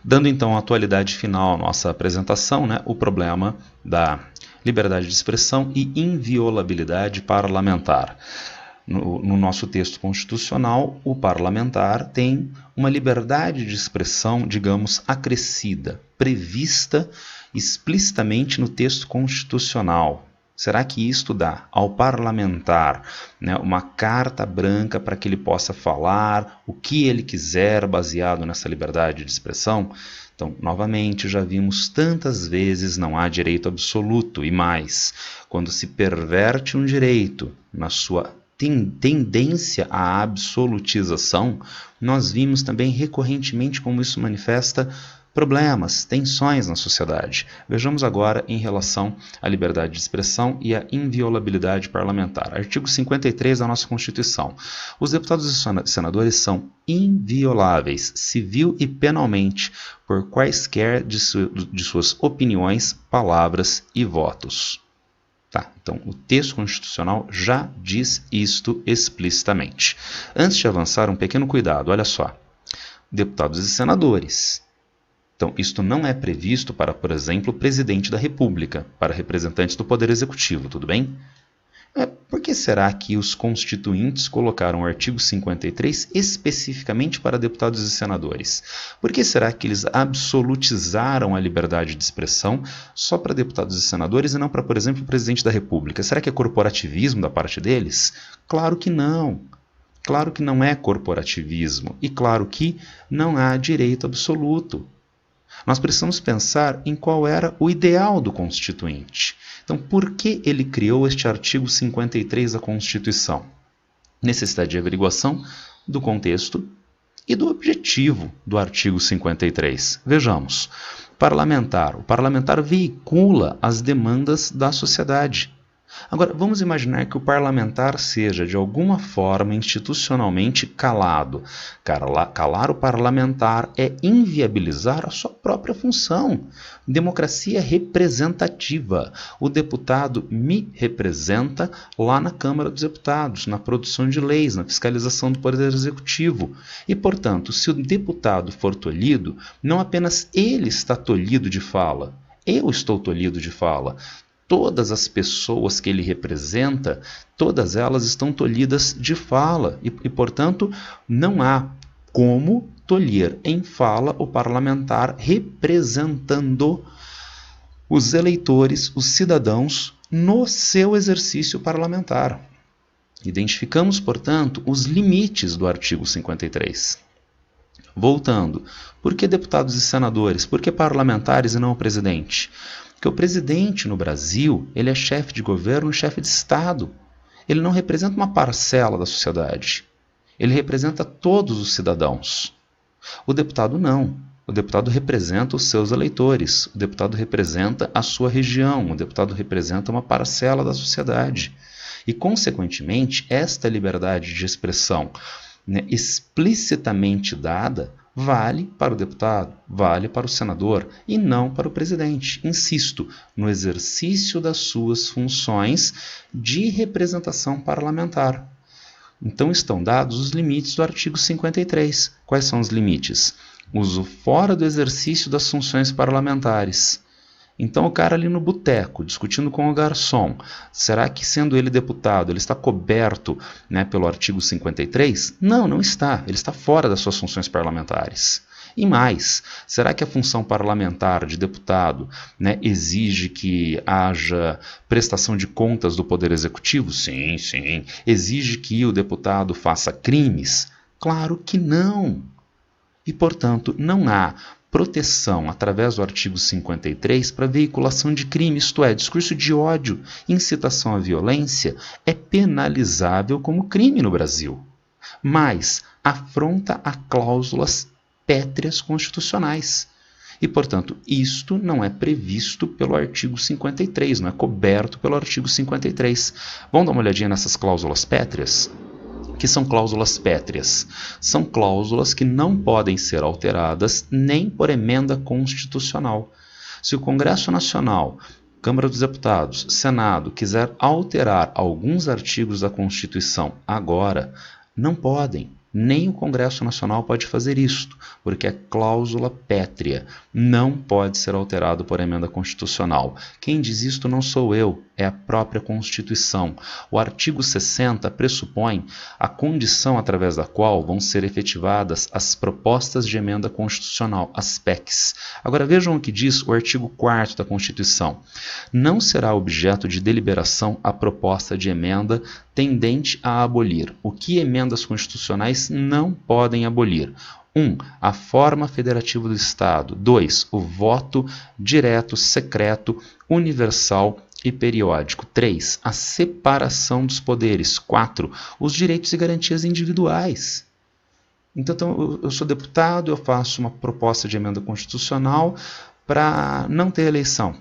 Dando então a atualidade final à nossa apresentação, o problema da liberdade de expressão e inviolabilidade parlamentar. No nosso texto constitucional, o parlamentar tem uma liberdade de expressão, digamos, acrescida, prevista explicitamente no texto constitucional. Será que isto dá ao parlamentar uma carta branca para que ele possa falar o que ele quiser baseado nessa liberdade de expressão? Então, novamente, já vimos tantas vezes, não há direito absoluto, e mais, quando se perverte um direito na sua tendência à absolutização, nós vimos também recorrentemente como isso manifesta problemas, tensões na sociedade. Vejamos agora em relação à liberdade de expressão e à inviolabilidade parlamentar. Artigo 53 da nossa Constituição. Os deputados e senadores são invioláveis, civil e penalmente, por quaisquer de suas opiniões, palavras e votos. Então, o texto constitucional já diz isto explicitamente. Antes de avançar, um pequeno cuidado, olha só. Deputados e senadores. Então, isto não é previsto para, por exemplo, o presidente da República, para representantes do Poder Executivo, tudo bem? Por que será que os constituintes colocaram o artigo 53 especificamente para deputados e senadores? Por que será que eles absolutizaram a liberdade de expressão só para deputados e senadores e não para, por exemplo, o presidente da República? Será que é corporativismo da parte deles? Claro que não. Claro que não é corporativismo. E claro que não há direito absoluto. Nós precisamos pensar em qual era o ideal do constituinte. Então, por que ele criou este artigo 53 da Constituição? Necessidade de averiguação do contexto e do objetivo do artigo 53. Vejamos, o parlamentar veicula as demandas da sociedade. Agora, vamos imaginar que o parlamentar seja, de alguma forma, institucionalmente calado. Calar o parlamentar é inviabilizar a sua própria função. Democracia representativa. O deputado me representa lá na Câmara dos Deputados, na produção de leis, na fiscalização do Poder Executivo. E, portanto, se o deputado for tolhido, não apenas ele está tolhido de fala, eu estou tolhido de fala. Todas as pessoas que ele representa, todas elas estão tolhidas de fala e, portanto, não há como tolher em fala o parlamentar representando os eleitores, os cidadãos, no seu exercício parlamentar. Identificamos, portanto, os limites do artigo 53. Voltando, por que deputados e senadores? Por que parlamentares e não o presidente? Porque o presidente no Brasil, ele é chefe de governo, chefe de Estado. Ele não representa uma parcela da sociedade. Ele representa todos os cidadãos. O deputado não. O deputado representa os seus eleitores. O deputado representa a sua região. O deputado representa uma parcela da sociedade. E, consequentemente, esta liberdade de expressão explicitamente dada vale para o deputado, vale para o senador e não para o presidente. Insisto, no exercício das suas funções de representação parlamentar. Então estão dados os limites do artigo 53. Quais são os limites? Uso fora do exercício das funções parlamentares. Então o cara ali no boteco, discutindo com o garçom, será que sendo ele deputado, ele está coberto pelo artigo 53? Não, não está. Ele está fora das suas funções parlamentares. E mais, será que a função parlamentar de deputado exige que haja prestação de contas do Poder Executivo? Sim, sim. Exige que o deputado faça crimes? Claro que não. E, portanto, não há proteção através do artigo 53 para veiculação de crime, isto é, discurso de ódio, incitação à violência, é penalizável como crime no Brasil, mas afronta a cláusulas pétreas constitucionais. E, portanto, isto não é previsto pelo artigo 53, não é coberto pelo artigo 53. Vamos dar uma olhadinha nessas cláusulas pétreas? Que são cláusulas pétreas? São cláusulas que não podem ser alteradas nem por emenda constitucional. Se o Congresso Nacional, Câmara dos Deputados, Senado quiser alterar alguns artigos da Constituição agora, não podem. Nem o Congresso Nacional pode fazer isto, porque é cláusula pétrea. Não pode ser alterado por emenda constitucional. Quem diz isto não sou eu, é a própria Constituição. O artigo 60 pressupõe a condição através da qual vão ser efetivadas as propostas de emenda constitucional, as PECs. Agora vejam o que diz o artigo 4º da Constituição. Não será objeto de deliberação a proposta de emenda tendente a abolir o que emendas constitucionais não podem abolir. 1. A forma federativa do Estado. 2. O voto direto, secreto, universal e periódico. 3. A separação dos poderes. 4. Os direitos e garantias individuais. Então, eu sou deputado, eu faço uma proposta de emenda constitucional para não ter eleição,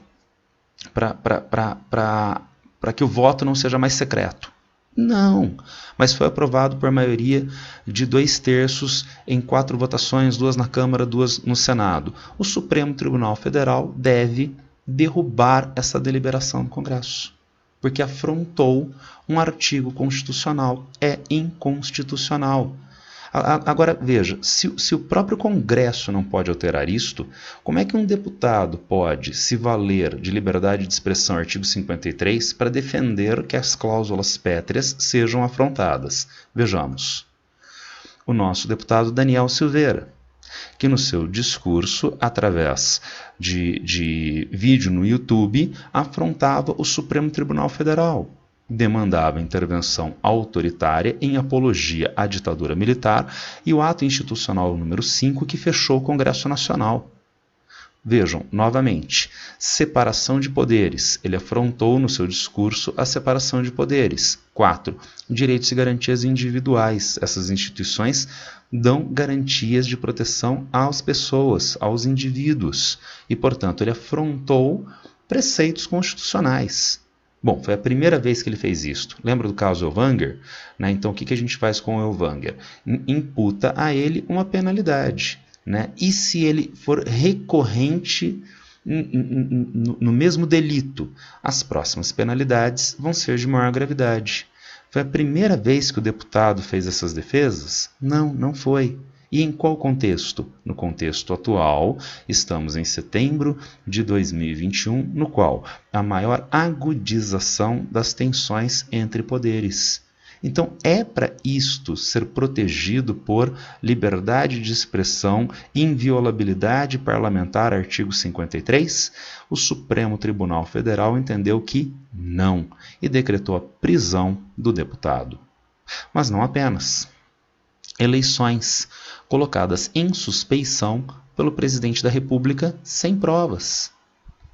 para que o voto não seja mais secreto. Não, mas foi aprovado por maioria de 2/3 em 4 votações, 2 na Câmara, 2 no Senado. O Supremo Tribunal Federal deve derrubar essa deliberação do Congresso, porque afrontou um artigo constitucional, é inconstitucional. Agora, veja, se o próprio Congresso não pode alterar isto, como é que um deputado pode se valer de liberdade de expressão, artigo 53, para defender que as cláusulas pétreas sejam afrontadas? Vejamos. O nosso deputado Daniel Silveira, que no seu discurso, através de vídeo no YouTube, afrontava o Supremo Tribunal Federal. Demandava intervenção autoritária em apologia à ditadura militar e o ato institucional número 5 que fechou o Congresso Nacional. Vejam, novamente, separação de poderes. Ele afrontou no seu discurso a separação de poderes. 4. Direitos e garantias individuais. Essas instituições dão garantias de proteção às pessoas, aos indivíduos. E, portanto, ele afrontou preceitos constitucionais. Bom, foi a primeira vez que ele fez isto. Lembra do caso Elvanger? Então, o que a gente faz com o Elvanger? Imputa a ele uma penalidade. E se ele for recorrente no mesmo delito, as próximas penalidades vão ser de maior gravidade. Foi a primeira vez que o deputado fez essas defesas? Não, não foi. E em qual contexto? No contexto atual, estamos em setembro de 2021, no qual há maior agudização das tensões entre poderes. Então, é para isto ser protegido por liberdade de expressão, inviolabilidade parlamentar, artigo 53? O Supremo Tribunal Federal entendeu que não e decretou a prisão do deputado. Mas não apenas. Eleições colocadas em suspeição pelo presidente da República sem provas.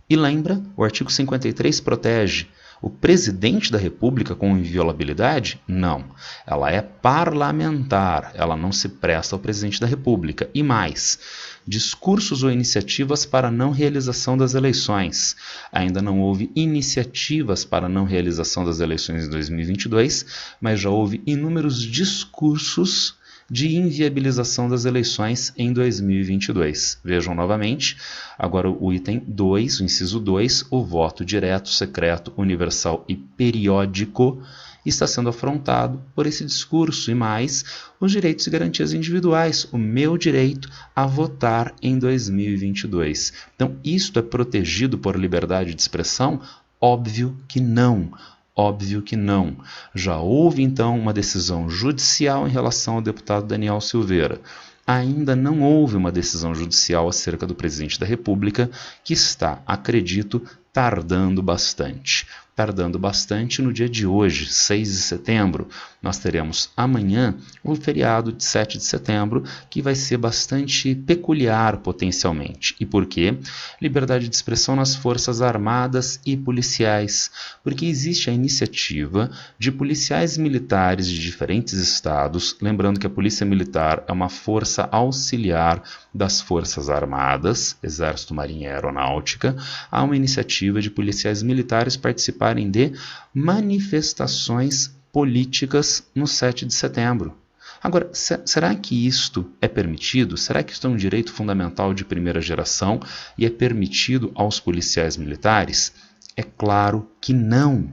E lembra, o artigo 53 protege o presidente da República com inviolabilidade? Não. Ela é parlamentar, ela não se presta ao presidente da República. E mais, discursos ou iniciativas para não realização das eleições. Ainda não houve iniciativas para não realização das eleições em 2022, mas já houve inúmeros discursos de inviabilização das eleições em 2022. Vejam novamente, agora o item 2, o inciso 2, o voto direto, secreto, universal e periódico está sendo afrontado por esse discurso e mais os direitos e garantias individuais, o meu direito a votar em 2022. Então, isto é protegido por liberdade de expressão? Óbvio que não. Óbvio que não. Já houve, então, uma decisão judicial em relação ao deputado Daniel Silveira. Ainda não houve uma decisão judicial acerca do presidente da República, que está, acredito, tardando bastante. Tardando bastante no dia de hoje, 6 de setembro. Nós teremos amanhã o feriado de 7 de setembro, que vai ser bastante peculiar potencialmente. E por quê? Liberdade de expressão nas Forças Armadas e Policiais. Porque existe a iniciativa de policiais militares de diferentes estados, lembrando que a Polícia Militar é uma força auxiliar das Forças Armadas, Exército, Marinha e Aeronáutica, há uma iniciativa de policiais militares participarem de manifestações políticas no 7 de setembro. Agora, será que isto é permitido? Será que isto é um direito fundamental de primeira geração e é permitido aos policiais militares? É claro que não.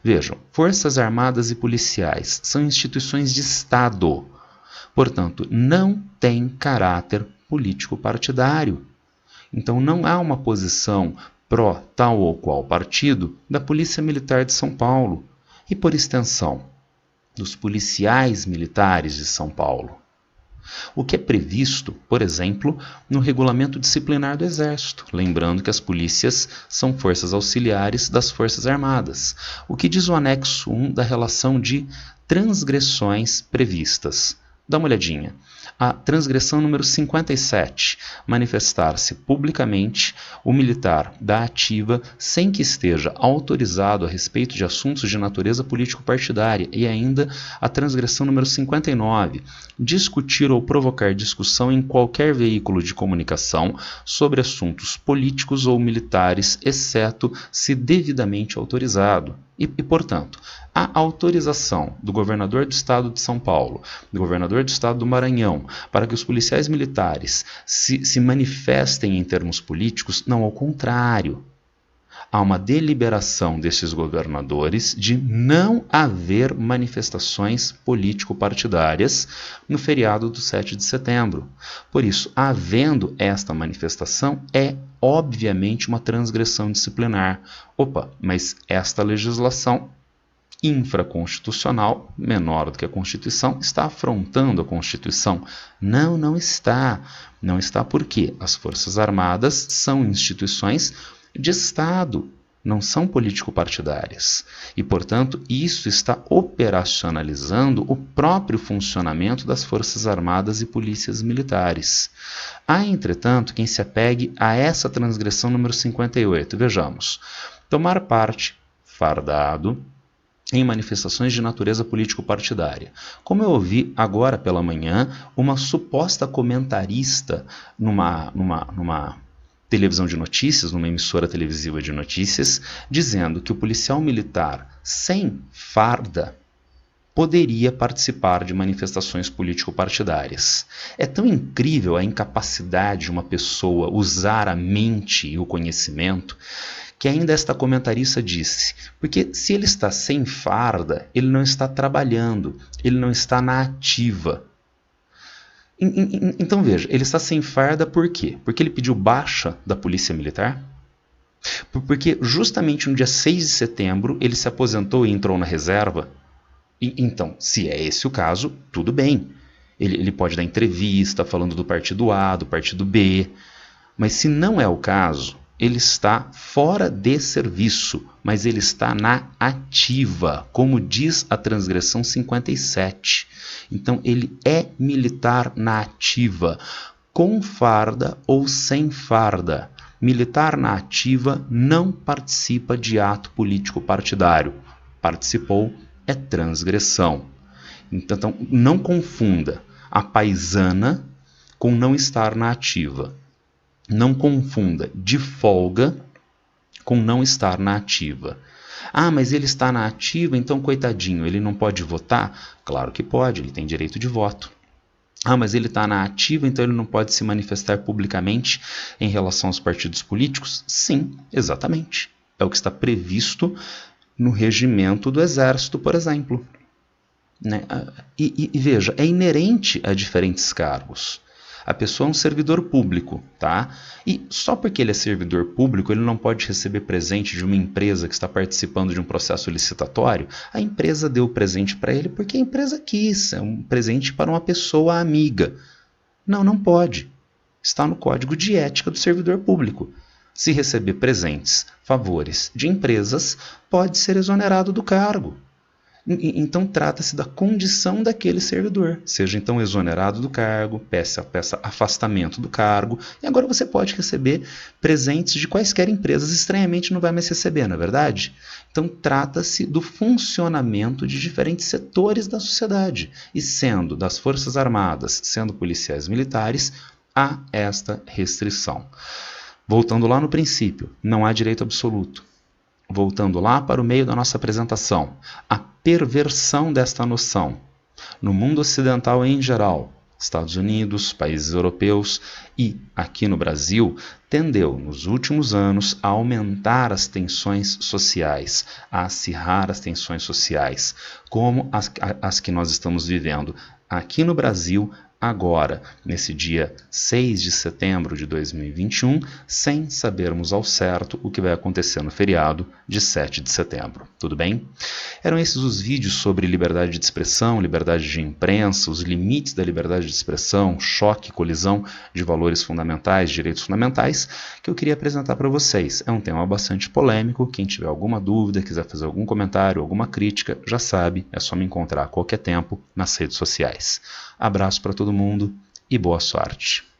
Vejam, Forças Armadas e Policiais são instituições de Estado. Portanto, não tem caráter político-partidário. Então, não há uma posição pró tal ou qual partido da Polícia Militar de São Paulo e, por extensão, dos policiais militares de São Paulo. O que é previsto, por exemplo, no regulamento disciplinar do Exército, lembrando que as polícias são forças auxiliares das Forças Armadas. O que diz o anexo 1 da relação de transgressões previstas. Dá uma olhadinha. A transgressão número 57, manifestar-se publicamente o militar da ativa sem que esteja autorizado a respeito de assuntos de natureza político-partidária. E ainda a transgressão número 59, discutir ou provocar discussão em qualquer veículo de comunicação sobre assuntos políticos ou militares, exceto se devidamente autorizado. E, portanto, a autorização do governador do estado de São Paulo, do governador do estado do Maranhão, para que os policiais militares se manifestem em termos políticos, não, ao contrário. Há uma deliberação desses governadores de não haver manifestações político-partidárias no feriado do 7 de setembro. Por isso, havendo esta manifestação, é obviamente uma transgressão disciplinar. Opa, mas esta legislação infraconstitucional, menor do que a Constituição, está afrontando a Constituição? Não, não está. Não está porque as Forças Armadas são instituições de Estado, não são político-partidárias. E, portanto, isso está operacionalizando o próprio funcionamento das Forças Armadas e polícias militares. Há, entretanto, quem se apegue a essa transgressão número 58. Vejamos. Tomar parte, fardado, em manifestações de natureza político-partidária. Como eu ouvi agora pela manhã, uma suposta comentarista numa televisão de notícias, numa emissora televisiva de notícias, dizendo que o policial militar sem farda poderia participar de manifestações político-partidárias. É tão incrível a incapacidade de uma pessoa usar a mente e o conhecimento que ainda esta comentarista disse, porque se ele está sem farda, ele não está trabalhando, ele não está na ativa. Então veja, ele está sem farda por quê? Porque ele pediu baixa da Polícia Militar? Porque justamente no dia 6 de setembro ele se aposentou e entrou na reserva? Então, se é esse o caso, tudo bem. Ele pode dar entrevista falando do partido A, do partido B, mas se não é o caso, ele está fora de serviço, mas ele está na ativa, como diz a transgressão 57. Então, ele é militar na ativa, com farda ou sem farda. Militar na ativa não participa de ato político partidário. Participou é transgressão. Então, não confunda a paisana com não estar na ativa. Não confunda de folga com não estar na ativa. Ah, mas ele está na ativa, então coitadinho, ele não pode votar? Claro que pode, ele tem direito de voto. Ah, mas ele está na ativa, então ele não pode se manifestar publicamente em relação aos partidos políticos? Sim, exatamente. É o que está previsto no regimento do Exército, por exemplo. Né? E veja, é inerente a diferentes cargos. A pessoa é um servidor público, tá? E só porque ele é servidor público, ele não pode receber presente de uma empresa que está participando de um processo licitatório. A empresa deu o presente para ele porque a empresa quis, é um presente para uma pessoa amiga. Não, não pode. Está no Código de Ética do Servidor Público. Se receber presentes, favores de empresas, pode ser exonerado do cargo. Então trata-se da condição daquele servidor, seja então exonerado do cargo, peça afastamento do cargo, e agora você pode receber presentes de quaisquer empresas, estranhamente não vai mais receber, não é verdade? Então trata-se do funcionamento de diferentes setores da sociedade, e sendo das Forças Armadas, sendo policiais militares, há esta restrição. Voltando lá no princípio, não há direito absoluto. Voltando lá para o meio da nossa apresentação, a perversão desta noção no mundo ocidental em geral, Estados Unidos, países europeus e aqui no Brasil, tendeu nos últimos anos a aumentar as tensões sociais, a acirrar as tensões sociais, como as que nós estamos vivendo aqui no Brasil, agora, nesse dia 6 de setembro de 2021, sem sabermos ao certo o que vai acontecer no feriado de 7 de setembro. Tudo bem? Eram esses os vídeos sobre liberdade de expressão, liberdade de imprensa, os limites da liberdade de expressão, choque e colisão de valores fundamentais, direitos fundamentais, que eu queria apresentar para vocês. É um tema bastante polêmico. Quem tiver alguma dúvida, quiser fazer algum comentário, alguma crítica, já sabe, é só me encontrar a qualquer tempo nas redes sociais. Abraço para todo mundo e boa sorte!